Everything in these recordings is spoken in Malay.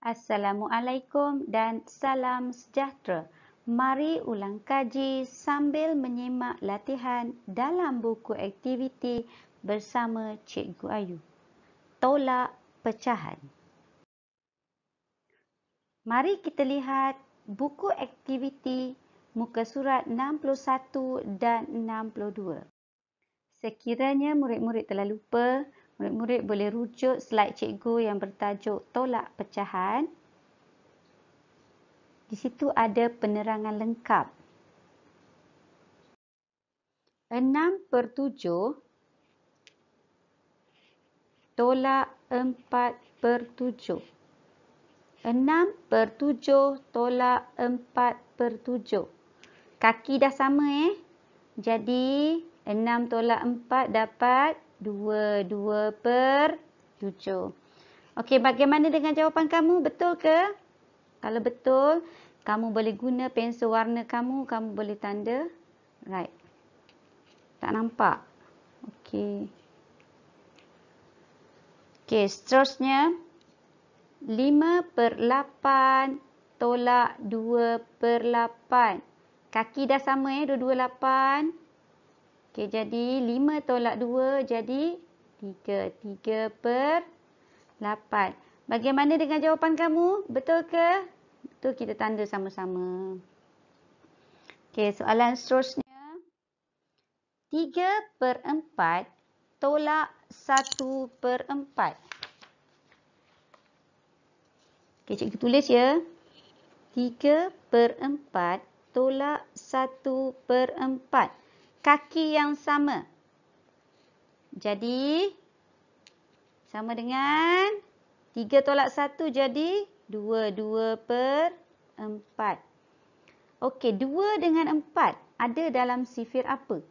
Assalamualaikum dan salam sejahtera. Mari ulang kaji sambil menyimak latihan dalam buku aktiviti bersama Cikgu Ayu. Tolak pecahan. Mari kita lihat buku aktiviti muka surat 61 dan 62. Sekiranya murid-murid telah lupa, murid-murid boleh rujuk slide cikgu yang bertajuk Tolak Pecahan. Di situ ada penerangan lengkap. 6/7 tolak 4/7. 6/7 tolak 4/7. Kaki dah sama Jadi 6 tolak 4 dapat 2. 2/7. Okey, bagaimana dengan jawapan kamu? Betul ke? Kalau betul, kamu boleh guna pensel warna kamu boleh tanda. Right. Tak nampak? Okey. Okey, seterusnya 5/8 tolak 2/8. Kaki dah sama dua-dua 8. Okey, jadi 5 tolak 2 jadi 3. 3/8. Bagaimana dengan jawapan kamu? Betul ke? Betul, kita tanda sama-sama. Okey, soalan seterusnya. 3/4 tolak 1/4. Okey, cikgu tulis ya. 3/4 tolak 1/4. Kaki yang sama. Jadi, sama dengan 3 tolak 1 jadi 2. 2/4. Okey, 2 dengan 4 ada dalam sifir apa?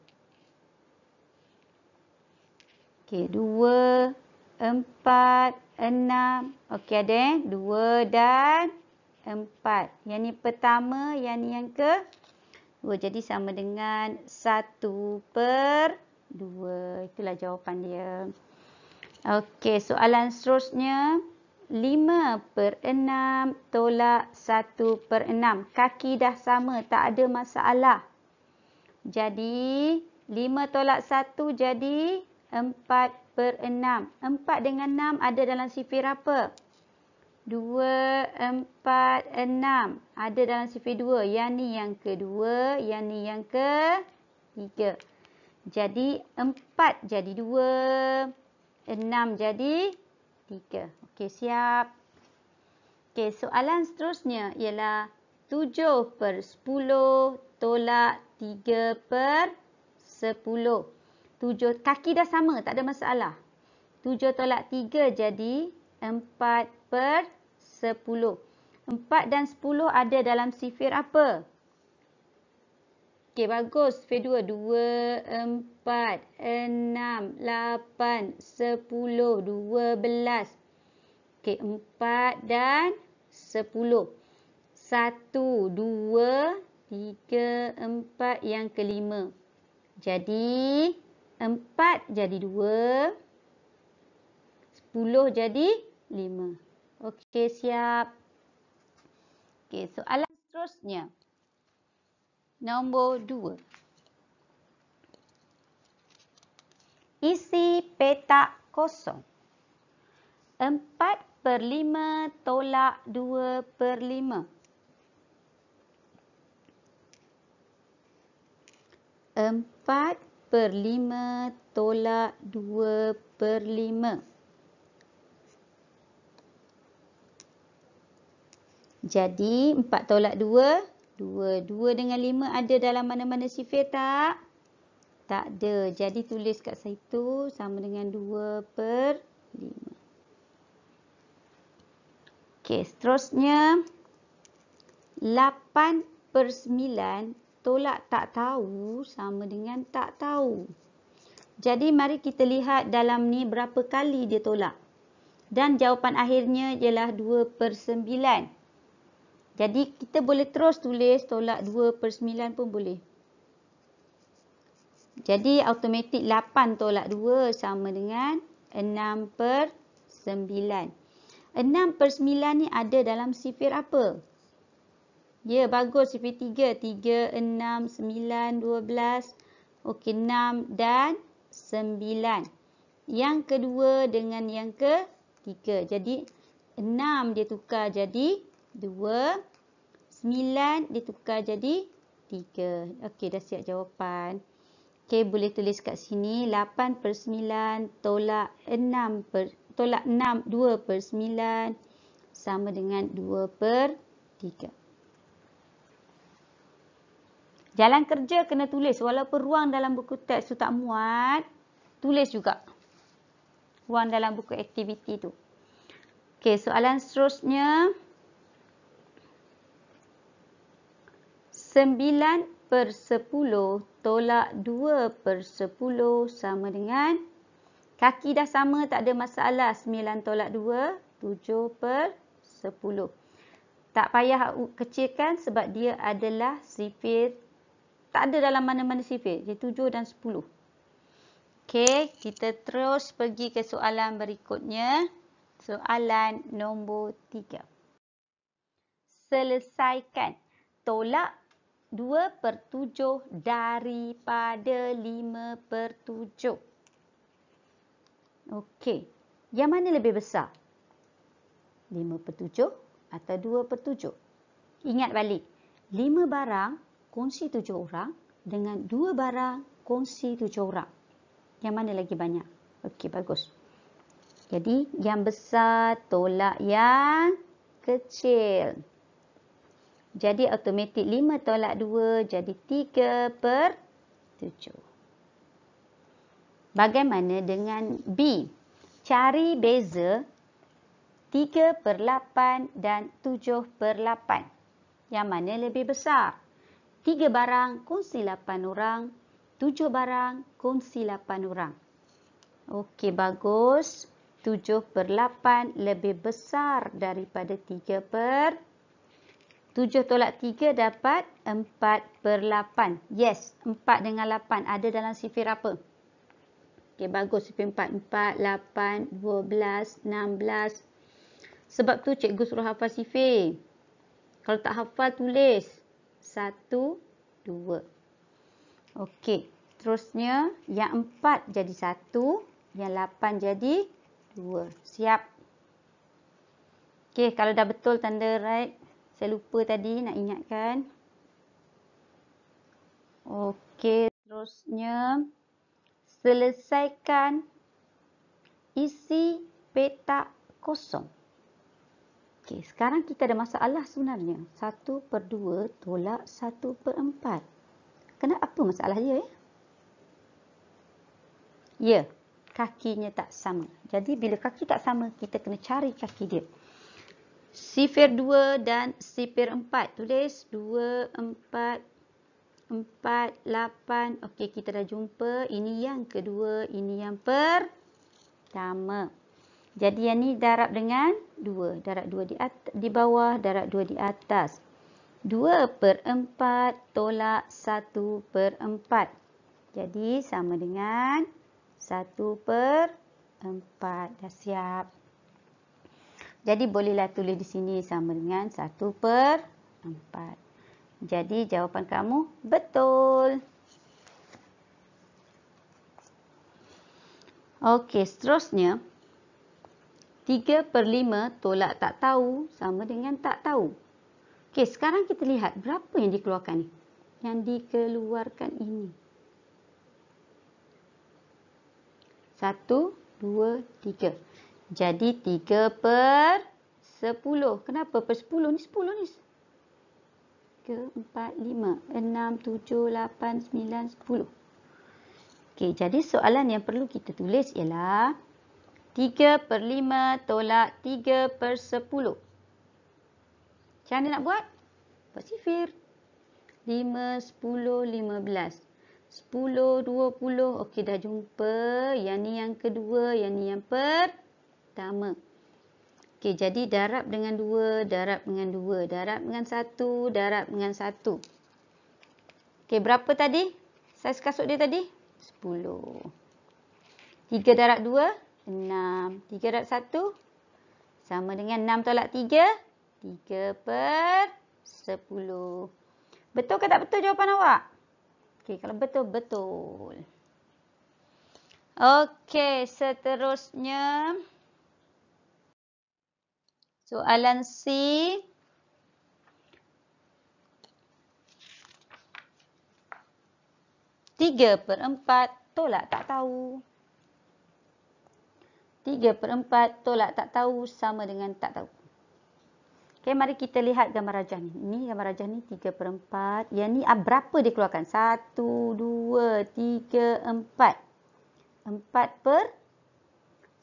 Okey, 2, 4, 6. Okey, ada 2 dan 4. Yang ni pertama, yang ni yang ke 2. Jadi sama dengan 1/2. Itulah jawapan dia. Okey, soalan seterusnya. 5/6 tolak 1/6. Kaki dah sama, tak ada masalah. Jadi, 5 tolak 1 jadi 4/6. 4 dengan 6 ada dalam sifir apa? 2, 4, 6. Ada dalam sifir 2. Yang ni yang kedua, yang ni yang ketiga. Jadi, 4 jadi 2. 6 jadi 3. Okey, siap. Okey, soalan seterusnya ialah 7/10 tolak 3/10. 7, kaki dah sama, tak ada masalah. 7 tolak 3 jadi 4/10. 4 dan 10 ada dalam sifir apa? Okey, bagus. Sifir 2. 2, 4, 6, 8, 10, 12. Okey, 4 dan 10. 1, 2, 3, 4. Yang kelima. Jadi, 4 jadi 2. 10 jadi 5. Okey, siap. Okey, soalan seterusnya. Nombor 2. Isi petak kosong. 4/5 tolak 2/5. 4/5 tolak 2/5. Jadi, 4 tolak 2, 2. 2 dengan 5 ada dalam mana-mana sifir tak? Tak ada. Jadi, tulis kat situ sama dengan 2/5. Okey, seterusnya. 8/9 tolak tak tahu sama dengan tak tahu. Jadi, mari kita lihat dalam ni berapa kali dia tolak. Dan jawapan akhirnya ialah 2/9. Jadi, kita boleh terus tulis tolak 2/9 pun boleh. Jadi, automatik 8 tolak 2 sama dengan 6/9. 6/9 ni ada dalam sifir apa? Ya, bagus. Sifir 3. 3, 6, 9, 12. Okey, 6 dan 9. Yang kedua dengan yang ketiga. Jadi, 6 dia tukar jadi 2. 9 dia tukar jadi 3. Okey, dah siap jawapan. Okey, boleh tulis kat sini. 8/9 tolak 2/9 sama dengan 2/3. Jalan kerja kena tulis. Walaupun ruang dalam buku teks tu tak muat, tulis juga. Ruang dalam buku aktiviti tu. Okey, soalan seterusnya. 9/10 tolak 2/10 sama dengan, kaki dah sama, tak ada masalah. 9 tolak 2, 7/10. Tak payah kecilkan sebab dia adalah sifir. Tak ada dalam mana-mana sifir. Jadi 7 dan 10. Okey, kita terus pergi ke soalan berikutnya. Soalan nombor 3. Selesaikan. Tolak 2/7 daripada 5/7. Okey. Yang mana lebih besar? 5/7 atau 2/7? Ingat balik. 5 barang kongsi 7 orang dengan 2 barang kongsi 7 orang. Yang mana lagi banyak? Okey, bagus. Jadi, yang besar tolak yang kecil. Jadi, automatik 5 tolak 2 jadi 3/7. Bagaimana dengan B? Cari beza 3/8 dan 7/8. Yang mana lebih besar? 3 barang kongsi 8 orang. 7 barang kongsi 8 orang. Okey, bagus. 7/8 lebih besar daripada 3/7 tolak 3 dapat 4/8. Yes, 4 dengan 8 ada dalam sifir apa? Okey, bagus. Sifir 4. 4, 8, 12, 16. Sebab tu cikgu suruh hafal sifir. Kalau tak hafal, tulis. 1, 2. Okey. Terusnya, yang 4 jadi 1. Yang 8 jadi 2. Siap. Okey, kalau dah betul tanda right. Saya lupa tadi nak ingatkan. Okey, terusnya. Selesaikan isi petak kosong. Okey, sekarang kita ada masalah sebenarnya. 1/2 tolak 1/4. Kenapa masalah dia? Ya, kakinya tak sama. Jadi, bila kaki tak sama, kita kena cari kaki dia. Sifir 2 dan sifir 4. Tulis 2, 4, 4, 8. Okey, kita dah jumpa. Ini yang kedua, ini yang pertama. Jadi, yang ni darab dengan 2. Darab 2 di bawah, darab 2 di atas. 2/4 tolak 1/4. Jadi, sama dengan 1/4. Dah siap. Jadi, bolehlah tulis di sini sama dengan 1/4. Jadi, jawapan kamu betul. Okey, seterusnya. 3/5 tolak tak tahu sama dengan tak tahu. Okey, sekarang kita lihat berapa yang dikeluarkan ni. Yang dikeluarkan ini. 1, 2, 3. Jadi 3/10. Kenapa per 10 ni? 10 ni. 3, 4, 5, 6, 7, 8, 9, 10. Okey, jadi soalan yang perlu kita tulis ialah 3/5 tolak 3/10. Macam mana nak buat? Buat sifir. 5, 10, 15. 10, 20. Okey, dah jumpa. Yang ni yang kedua, yang ni yang pertama. Okey, jadi darab dengan 2, darab dengan 2. Darab dengan 1, darab dengan 1. Okey, berapa tadi? Saiz kasut dia tadi? 10. 3 darab 2, 6. 3 darab 1, Sama dengan 6 tolak 3. 3 per 10. Betul ke tak betul jawapan awak? Okey, kalau betul, betul. Okey, seterusnya. Soalan C. 3/4 tolak tak tahu. 3/4 tolak tak tahu sama dengan tak tahu. Okey, mari kita lihat gambar rajah ni. Ini gambar rajah ni 3/4. Yang ni berapa dia keluarkan? 1, 2, 3, 4. 4 per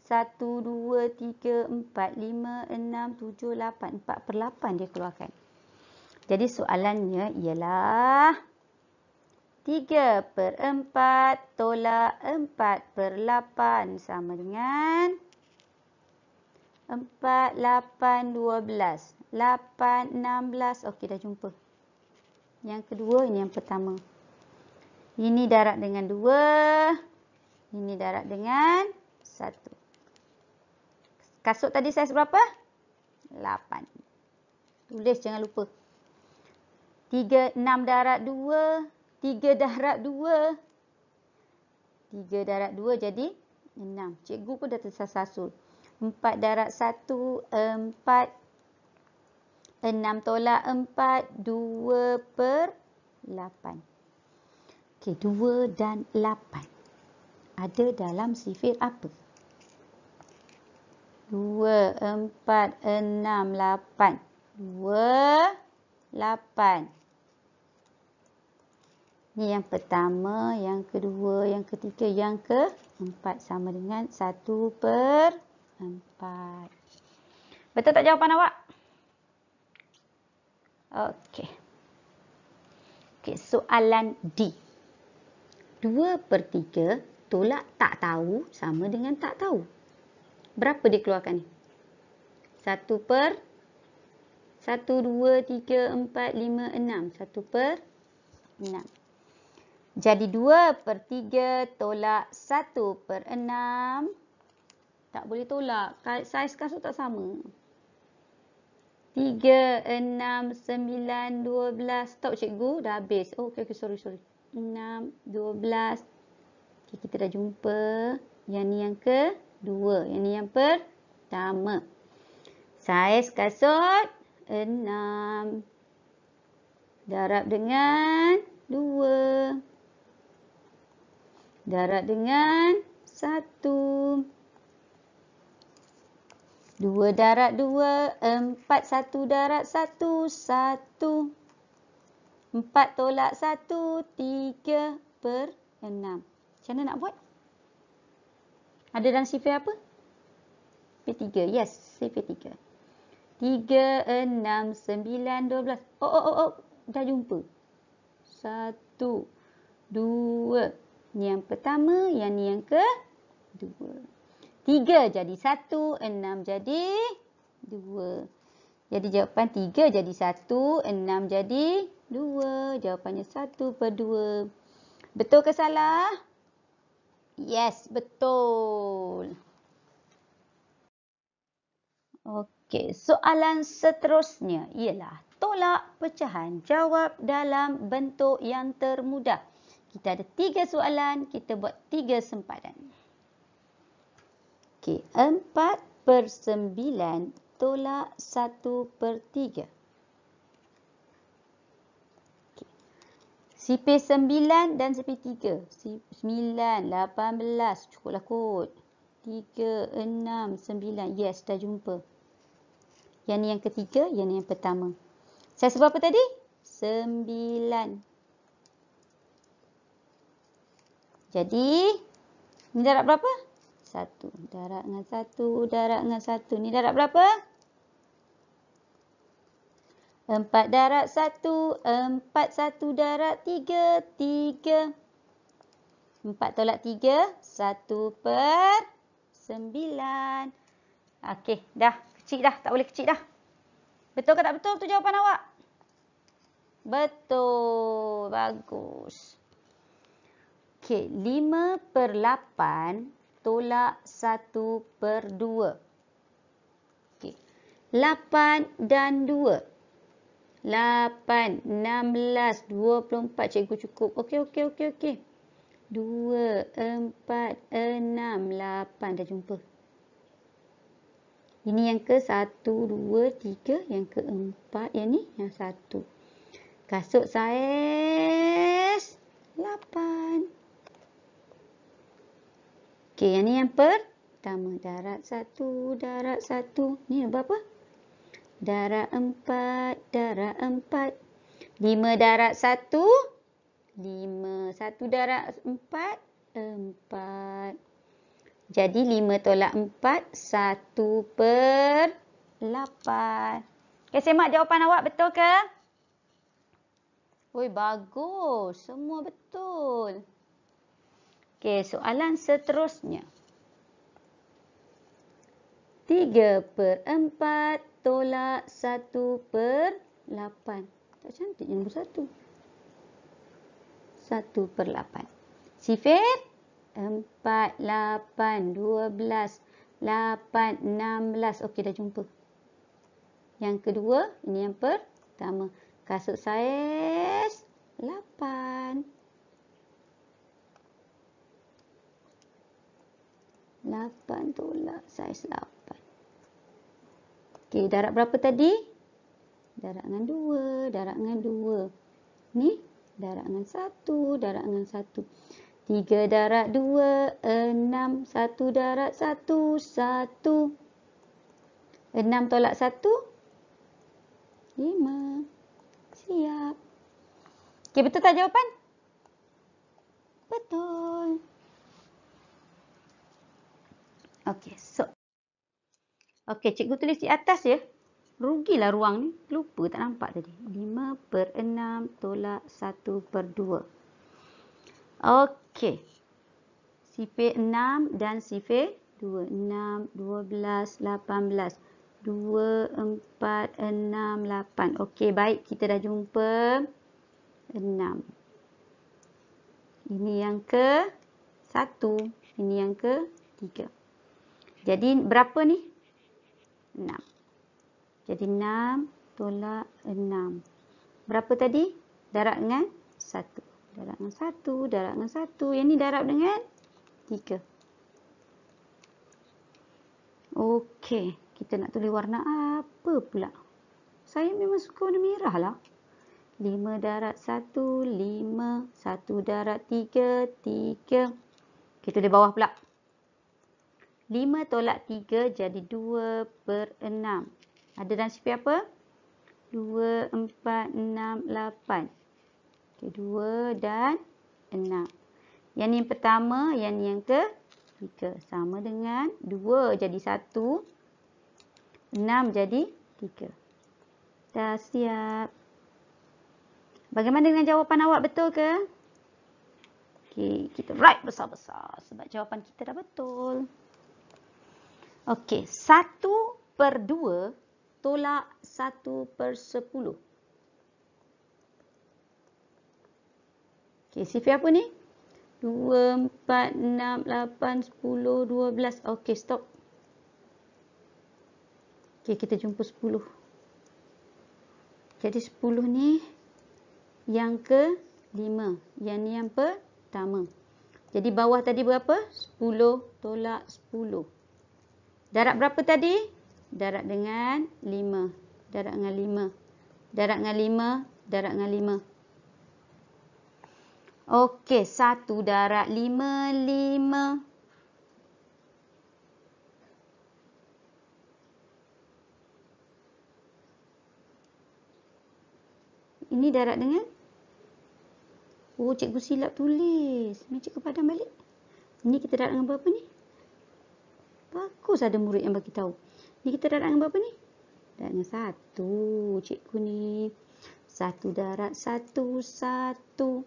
1, 2, 3, 4, 5, 6, 7, 8. 4/8 dia keluarkan. Jadi soalannya ialah 3/4 tolak 4/8 sama dengan 4, 8, 12. 8, 16. Okey, dah jumpa. Yang kedua, ini yang pertama. Ini darab dengan 2. Ini darab dengan 1. Kasut tadi saiz berapa? 8. Tulis, jangan lupa. 3, 6 darab 2. 3 darab 2. 3 darab 2 jadi 6. Cikgu pun dah tersasul. 4 darab 1, 4. 6 tolak 4, 2/8. Okey, 2 dan 8. Ada dalam sifir apa? 2, 4, 6, 8. 2, 8. Ni yang pertama, yang kedua, yang ketiga, yang keempat. Sama dengan 1/4. Betul tak jawapan awak? Okey. Okey, soalan D. 2/3 tolak tak tahu sama dengan tak tahu. Berapa dia keluarkan ni? 1 per 1, 2, 3, 4, 5, 6. 1/6. Jadi 2/3 tolak 1/6. Tak boleh tolak. Saiz kasut tak sama. 3, 6, 9, 12. Tahu cikgu? Dah habis. Oh, okey, sorry. 6, 12. Okay, kita dah jumpa. Yang ni yang kedua. Yang ni yang pertama. Saiz kasut 6. Darab dengan 2. Darab dengan 1. 2 darab 2, 4, 1 darab 1, 1. 4 tolak 1, 3/6. Macam mana nak buat? Ada dalam sifir apa? P3. Yes, sifir 3. 3, 6, 9, 12. Oh. Dah jumpa. 1, 2. Ni yang pertama, yang ni yang kedua. 3 jadi 1, 6 jadi 2. Jadi jawapan 3 jadi 1, 6 jadi 2. Jawapannya 1/2. Betul ke salah? Yes, betul. Okey, soalan seterusnya ialah tolak pecahan jawab dalam bentuk yang termudah. Kita ada 3 soalan, kita buat 3 sempadan. Okey, 4/9 tolak 1/3. Okay. Sifir 9 dan sifir 3. 9, 18. Cukuplah kot. 3, 6, 9. Yes, dah jumpa. Yang ni yang ketiga, yang ni yang pertama. Saiz berapa tadi? 9. Jadi, ni darab berapa? 1. Darab dengan 1, darab dengan 1. Ni darab berapa? 4 darab 1, 4, 1 darab 3, 3. 4 tolak 3, 1/9. Okey, dah. Kecil dah. Tak boleh kecil dah. Betul ke tak betul tu jawapan awak? Betul. Bagus. Okey, 5/8 tolak 1/2. Okey. 8 dan 2. 8, 16, 24. Cikgu cukup. Okey. 2, 4, 6, 8. Dah jumpa. Ini yang ke 1, 2, 3. Yang ke 4. Yang ni yang 1. Kasut saiz 8. Okey, yang ni yang pertama. Darat 1, darat 1. Ni berapa? Darat 4, darat 4. 5 darat 1, 5. 1 darat 4, 4. Jadi 5 tolak 4, 1/8. Okey, semak jawapan awak, betul ke? Oi, bagus. Semua betul. Okey, soalan seterusnya. 3/4 tolak 1/8. Tak cantik nombor 1. 1/8. Sifir 4, 8, 12, 8, 16. Okey, dah jumpa. Yang kedua, ini yang pertama. Kasut saiz 8. 8 tolak saiz 8. Okey, darat berapa tadi? Darat dengan 2, darat dengan 2. Ni darat dengan 1, darat dengan 1. 3 darat 2, 6. 1 darat 1, 1. 6 tolak 1, 5. Siap. Okey, betul tak jawapan? Betul. Okey, so. Okey, cikgu tulis di atas ya. Rugilah ruang ni. Lupa tak nampak tadi. 5/6 tolak 1/2. Okey. Sifir 6 dan sifir 2. 6, 12, 18. 2, 4, 6, 8. Okey, baik. Kita dah jumpa 6. Ini yang ke 1. Ini yang ke 3. Jadi berapa ni? 6. Jadi 6 tolak 6. Berapa tadi? Darab dengan 1. Darab dengan 1. Darab dengan 1. Yang ni darab dengan 3. Okey. Kita nak tulis warna apa pula? Saya memang suka warna merah lah. 5 darab 1, 5. 1 darab 3, 3. Kita tulis bawah pula. 5 tolak 3 jadi 2/6. Ada dalam sifir apa? 2, 4, 6, 8. Okey, 2 dan 6. Yang ni yang pertama, yang ni yang ketiga. Sama dengan 2 jadi 1. 6 jadi 3. Dah siap. Bagaimana dengan jawapan awak, betul ke? Okey, kita write besar-besar sebab jawapan kita dah betul. Okey, 1/2 tolak 1/10. Okey, sifir apa ni? 2, 4, 6, 8, 10, 12. Okey, stop. Okey, kita jumpa 10. Jadi 10 ni yang ke-5. Yang ni yang pertama. Jadi bawah tadi berapa? 10 tolak 10. Darab berapa tadi? Darab dengan 5. Darab dengan 5. Darab dengan 5. Darab dengan 5. Okey, 1 darab 5, 5. Ini darab dengan? Oh, cikgu silap tulis. Ni cikgu padam balik. Ini kita darab dengan berapa ni? Bagus ada murid yang bagi tahu. Ni kita darab dengan berapa ni? Darab dengan 1. Cikgu ni. 1 darab 1, 1.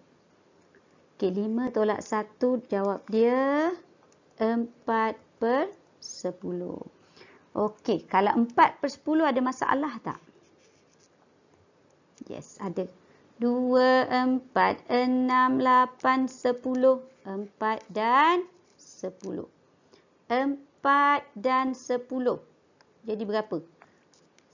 Okey, 5 tolak 1. Jawab dia 4/10. Okey, kalau 4/10 ada masalah tak? Yes, ada. 2, 4, 6, 8, 10. 4 dan 10. 4 dan 10. Jadi berapa?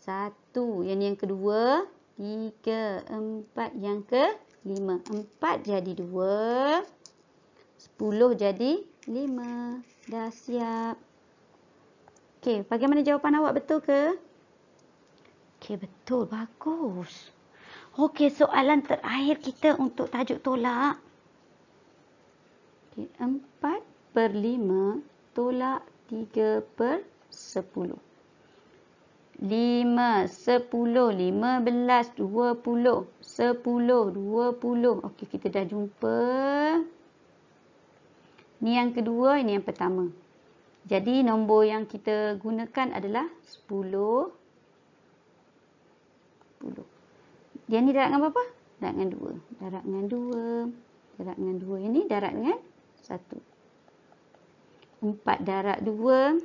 1. Yang kedua. 3, 4. Yang ke 5. 4 jadi 2. 10 jadi 5. Dah siap. Okey, bagaimana jawapan awak, betul ke? Okey, betul. Bagus. Okey, soalan terakhir kita untuk tajuk tolak. Okay, 4/5 tolak 3/10. 5, 10, 15, 20, 10, 20. Okey, kita dah jumpa. Ni yang kedua, ini yang pertama. Jadi, nombor yang kita gunakan adalah 10. 10. Dia ni darat dengan berapa? Darat dengan 2. Darat dengan 2. Darat dengan 2. Ini darat dengan 1. 4 darat 2.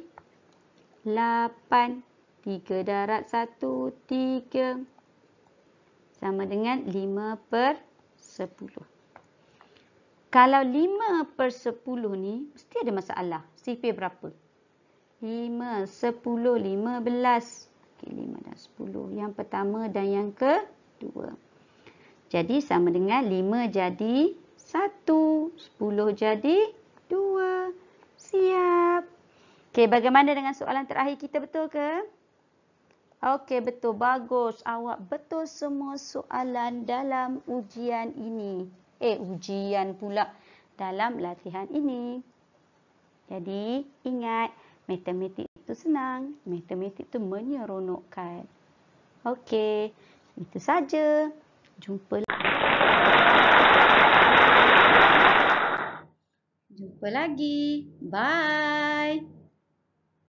8. 3 darat 1. 3. Sama dengan 5/10. Kalau 5/10 ni, mesti ada masalah. Sifir berapa? 5, 10, 15. Okey, 5 dan 10. Yang pertama dan yang kedua. Jadi, sama dengan 5 jadi 1. 10 jadi 2. Siap. Okey, bagaimana dengan soalan terakhir kita, betul ke? Okey, betul. Bagus. Awak betul semua soalan dalam ujian ini. Ujian pula. Dalam latihan ini. Jadi, ingat, matematik itu senang. Matematik itu menyeronokkan. Okey, itu saja. Jumpa lagi. Bye.